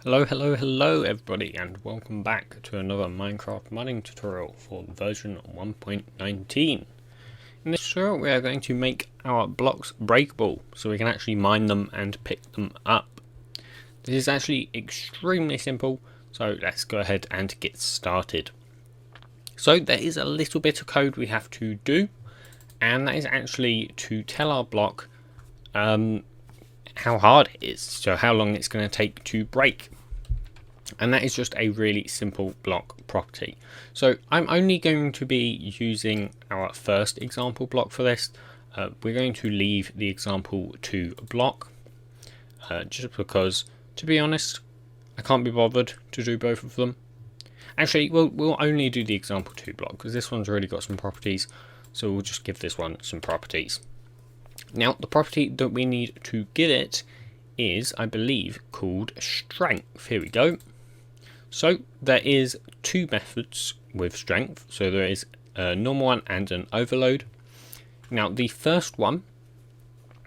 Hello everybody, and welcome back to another Minecraft mining tutorial for version 1.19. In this tutorial we are going to make our blocks breakable so we can actually mine them and pick them up. This is actually extremely simple, so let's go ahead and get started. So there is a little bit of code we have to do, and that is actually to tell our block how hard it is, so how long it's going to take to break. And that is just a really simple block property. So I'm only going to be using our first example block for this. We're going to leave the example 2 block just because, to be honest, I can't be bothered to do both of them. Actually, we'll only do the example 2 block because this one's already got some properties, so we'll just give this one some properties. Now, the property that we need to give it is, I believe, called strength. Here we go. So there is two methods with strength. So there is a normal one and an overload. Now the first one,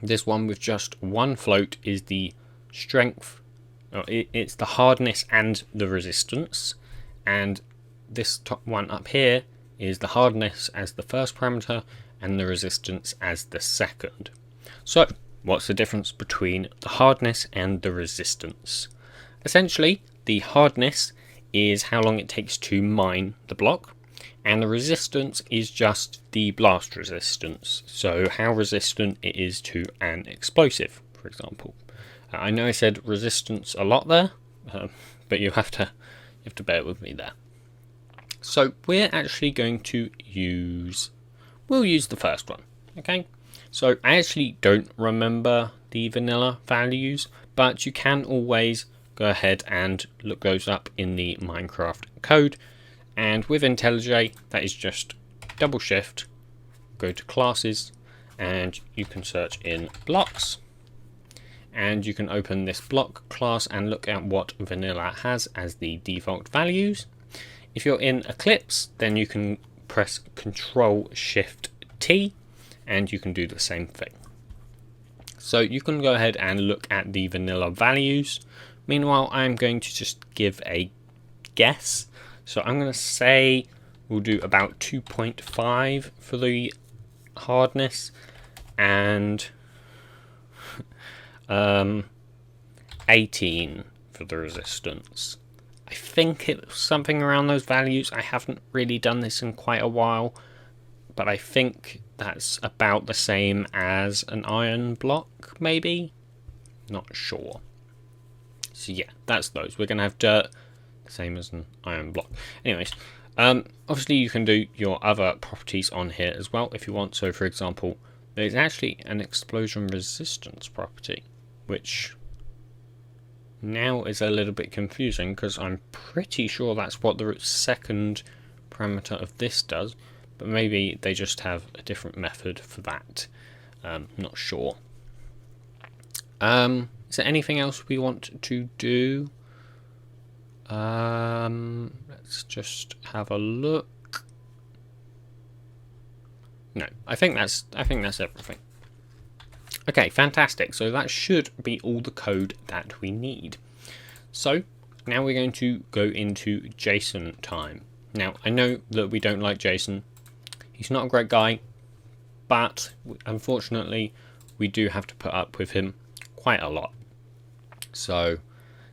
this one with just one float, is the strength. It's the hardness and the resistance. And this top one up here is the hardness as the first parameter and the resistance as the second. So what's the difference between the hardness and the resistance? Essentially, the hardness is how long it takes to mine the block, and the resistance is just the blast resistance, so how resistant it is to an explosive, for example. I know I said resistance a lot there, but you have to bear with me there. So we're actually going to we'll use the first one, okay? So I actually don't remember the vanilla values, but you can always go ahead and look those up in the Minecraft code. And with IntelliJ, that is just double shift, go to classes, and you can search in blocks. And you can open this block class and look at what vanilla has as the default values. If you're in Eclipse, then you can press Control-Shift-T and you can do the same thing. So you can go ahead and look at the vanilla values. Meanwhile, I'm going to just give a guess. So I'm going to say we'll do about 2.5 for the hardness and 18 for the resistance. I think it was something around those values. I haven't really done this in quite a while, but I think that's about the same as an iron block, maybe? Not sure. So yeah, that's those. We're going to have dirt, same as an iron block. Anyways, obviously you can do your other properties on here as well if you want. So for example, there's actually an explosion resistance property, which now is a little bit confusing because I'm pretty sure that's what the second parameter of this does, but maybe they just have a different method for that. Not sure. Is there anything else we want to do? Let's just have a look. No, I think that's everything. Okay, fantastic. So that should be all the code that we need. So now we're going to go into JSON time. Now I know that we don't like Jason. He's not a great guy, but unfortunately we do have to put up with him quite a lot. So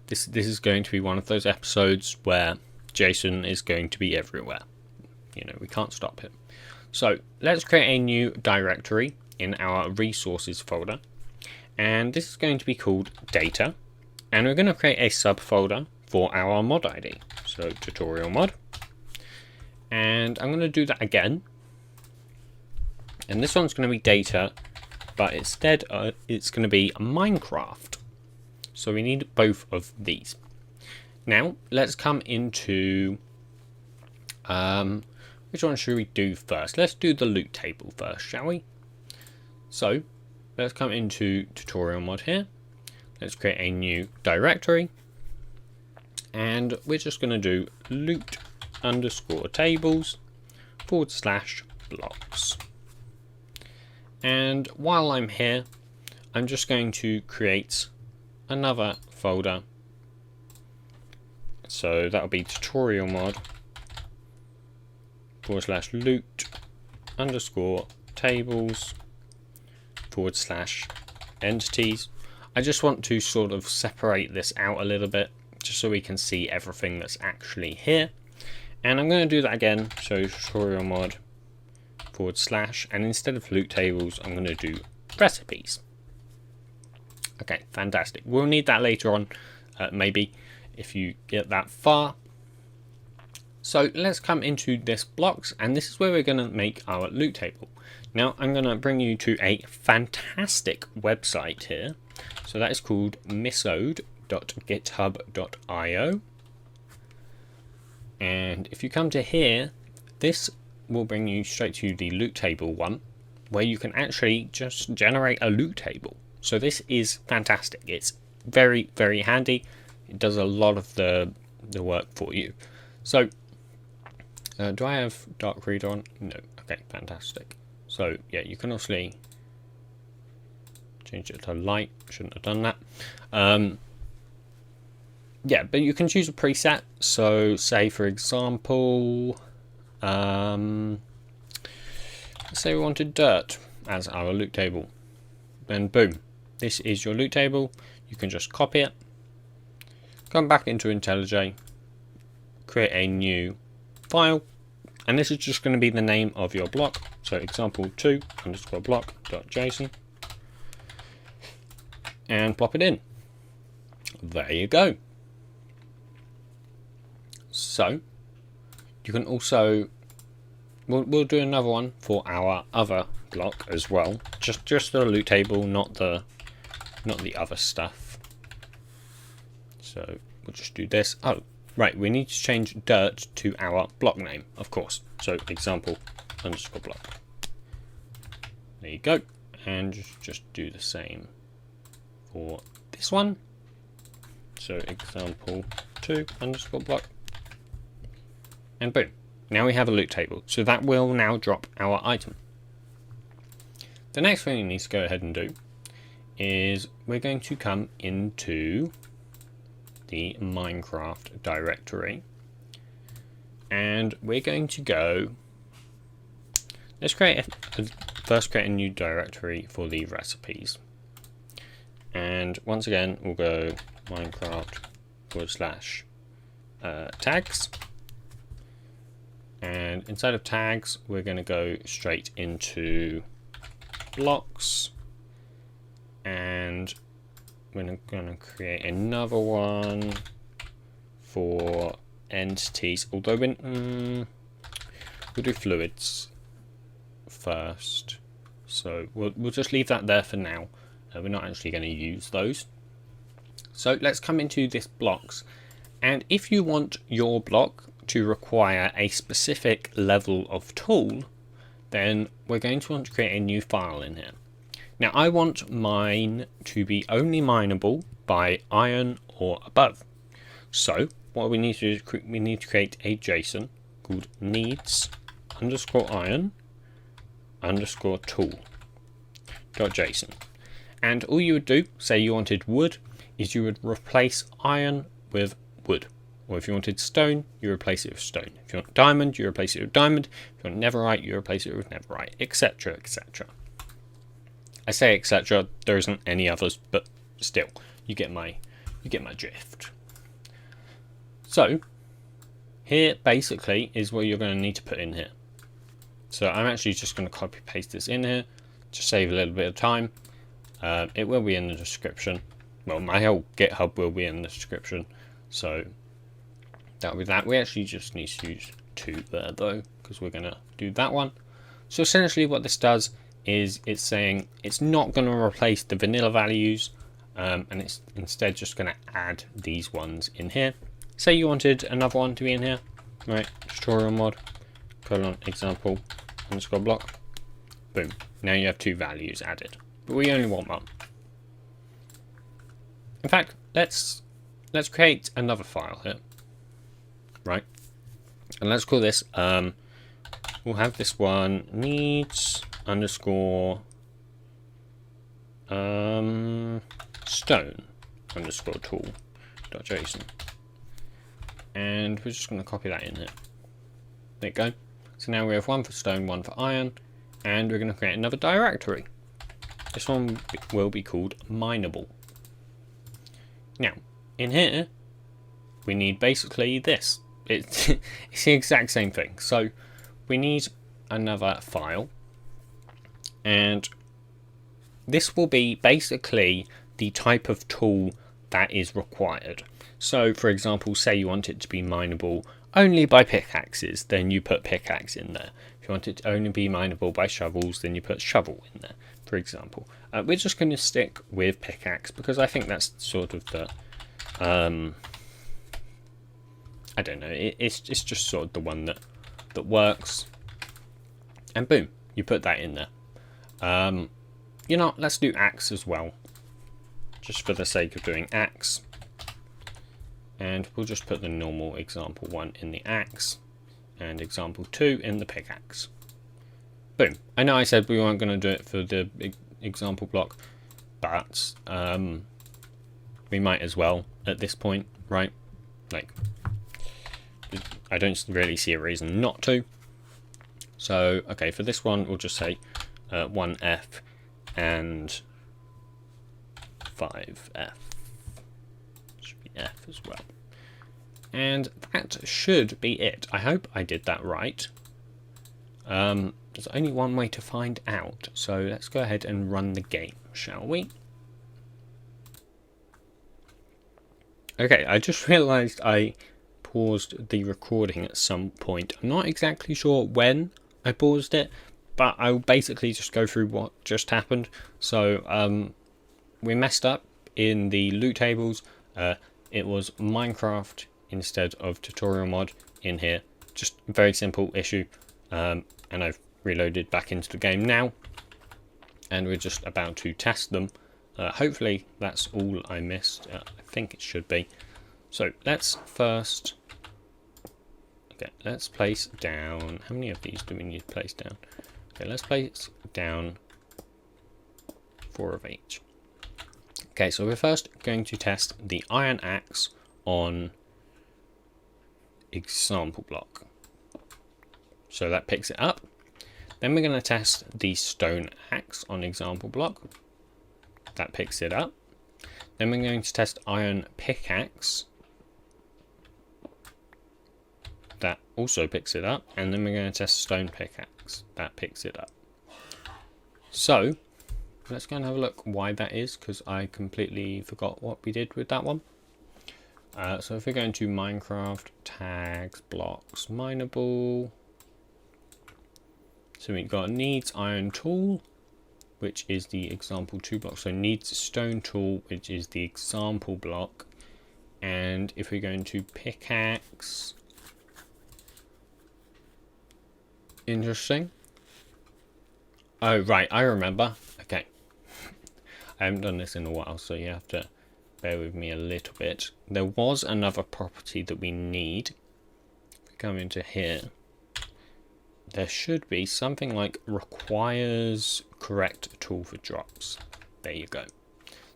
this is going to be one of those episodes where Jason is going to be everywhere. You know, we can't stop him. So let's create a new directory in our resources folder, and this is going to be called data, and we're going to create a subfolder for our mod ID. So tutorial mod, and I'm going to do that again, and this one's going to be data, but instead it's going to be Minecraft. So we need both of these. Now let's come into which one should we do first? Let's do the loot table first, shall we? So let's come into tutorial mod here. Let's create a new directory, and we're just going to do loot underscore tables / blocks. And while I'm here, I'm just going to create another folder So that'll be tutorial mod / loot underscore tables / entities. I just want to sort of separate this out a little bit just so we can see everything that's actually here. And I'm going to do that again. So tutorial mod / and instead of loot tables, I'm going to do recipes. Okay, fantastic. We'll need that later on, maybe if you get that far. So let's come into this blocks, and this is where we're going to make our loot table. Now I'm going to bring you to a fantastic website here. So that is called misode.github.io. And if you come to here, this will bring you straight to the loot table one, where you can actually just generate a loot table. So this is fantastic. It's very, very handy. It does a lot of the work for you. So do I have dark read on? No. Okay, fantastic. So yeah, you can also change it to light. Shouldn't have done that. Yeah, but you can choose a preset. So say for example, let's say we wanted dirt as our loot table. Then boom, this is your loot table. You can just copy it, come back into IntelliJ, create a new file, and this is just going to be the name of your block. So example2_block.json, and plop it in. There you go. So you can also, we'll do another one for our other block as well. Just the loot table, not the other stuff. So we'll just do this. Oh, right, we need to change dirt to our block name, of course. So example_block. There you go. And just do the same for this one. So example2_block. And boom. Now we have a loot table. So that will now drop our item. The next thing we need to go ahead and do is we're going to come into the Minecraft directory, and we're going to go, let's first create a new directory for the recipes. And once again, we'll go Minecraft / tags. And inside of tags, we're going to go straight into blocks, and we're going to create another one for entities, although we'll do fluids first. So we'll just leave that there for now. We're not actually going to use those. So let's come into this blocks, and if you want your block to require a specific level of tool, then we're going to want to create a new file in here. Now I want mine to be only mineable by iron or above. So what we need to do is we need to create a JSON called needs_iron_tool.json. And all you would do, say you wanted wood, is you would replace iron with wood. Or if you wanted stone, you replace it with stone. If you want diamond, you replace it with diamond. If you want netherite, you replace it with netherite, etc, etc. I say etc, there isn't any others, but still, you get my drift. So here basically is what you're going to need to put in here. So I'm actually just going to copy paste this in here to save a little bit of time. It will be in the description. Well, my whole GitHub will be in the description. So that'll be that. We actually just need to use 2 there though, because we're going to do that one. So essentially what this does is it's saying it's not going to replace the vanilla values, and it's instead just going to add these ones in here. Say you wanted another one to be in here, right? Tutorial mod :example_block. Boom. Now you have 2 values added, but we only want 1. In fact, let's create another file here, right? And let's call this, we'll have this one needs_stone_tool.json. and we're just going to copy that in there. There you go. So now we have one for stone, one for iron, and we're going to create another directory. This one will be called mineable. Now, in here, we need basically this. It's the exact same thing. So we need another file, and this will be basically the type of tool that is required. So for example, say you want it to be mineable only by pickaxes, then you put pickaxe in there. If you want it to only be mineable by shovels, then you put shovel in there, for example. We're just going to stick with pickaxe because I think that's sort of the I don't know, it's just sort of the one that works. And boom, you put that in there. You know, let's do axe as well, just for the sake of doing axe. And we'll just put the normal example 1 in the axe and example 2 in the pickaxe. Boom. I know I said we weren't going to do it for the example block, but we might as well at this point, right? Like, I don't really see a reason not to. So, okay, for this one, we'll just say 1F and 5F. Should be F as well. And that should be it. I hope I did that right. There's only one way to find out. So let's go ahead and run the game, shall we? Okay, I just realised I paused the recording at some point. I'm not exactly sure when I paused it, but I'll basically just go through what just happened. So we messed up in the loot tables. It was Minecraft instead of tutorial mod in here. Just a very simple issue. And I've reloaded back into the game now, and we're just about to test them. Hopefully that's all I missed. I think it should be. So let's first, okay, let's place down, how many of these do we need to place down? Okay, let's place down 4 of each. Okay, so we're first going to test the iron axe on example block. So that picks it up. Then we're going to test the stone axe on example block. That picks it up. Then we're going to test iron pickaxe. That also picks it up. And then we're going to test stone pickaxe. That picks it up. So let's go and have a look why that is, because I completely forgot what we did with that one. So if we go into Minecraft, tags, blocks, mineable. So we've got needs iron tool, which is the example 2 block. So needs stone tool, which is the example block. And if we go into pickaxe, interesting. Oh, right, I remember. Okay. I haven't done this in a while, so you have to bear with me a little bit. There was another property that we need. If we come into here, there should be something like requires correct tool for drops. There you go.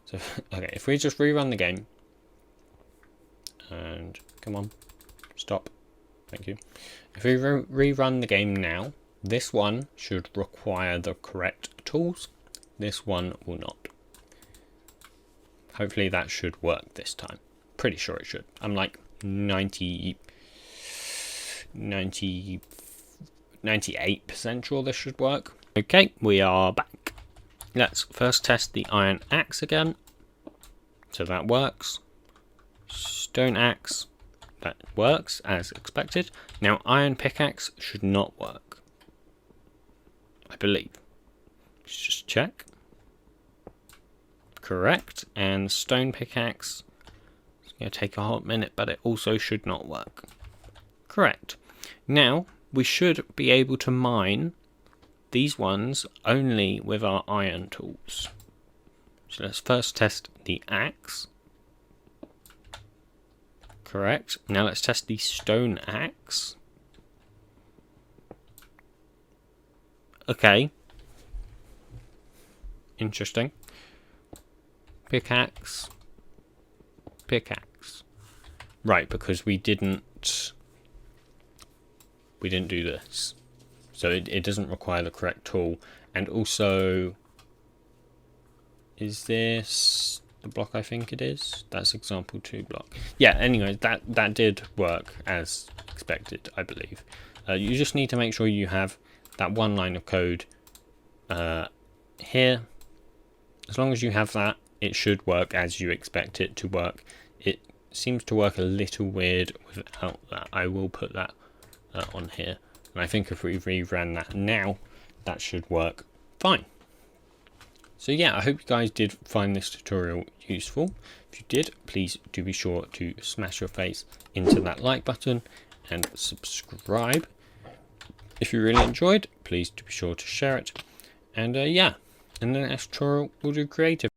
So, okay, if we just rerun the game, and come on, stop. Thank you. If we rerun the game now, this one should require the correct tools. This one will not. Hopefully that should work this time. Pretty sure it should. I'm like 98% sure this should work. Okay, we are back. Let's first test the iron axe again. So that works. Stone axe, that works as expected. Now iron pickaxe should not work, I believe. Let's just check. Correct. And stone pickaxe, it's going to take a hot minute, but it also should not work. Correct. Now we should be able to mine these ones only with our iron tools. So let's first test the axe. Correct. Now let's test the stone axe. Okay. Interesting. Pickaxe. Pickaxe. right, because we didn't do this, so it doesn't require the correct tool. And also, is this the block I think it is? That's example 2 block. Yeah, anyway, that did work as expected, I believe. You just need to make sure you have that one line of code here. As long as you have that, it should work as you expect it to work. It seems to work a little weird without that. I will put that on here, and I think if we rerun that now, that should work fine. So yeah, I hope you guys did find this tutorial useful. If you did, please do be sure to smash your face into that like button and subscribe. If you really enjoyed, please do be sure to share it. And yeah, in the next tutorial we'll do creative.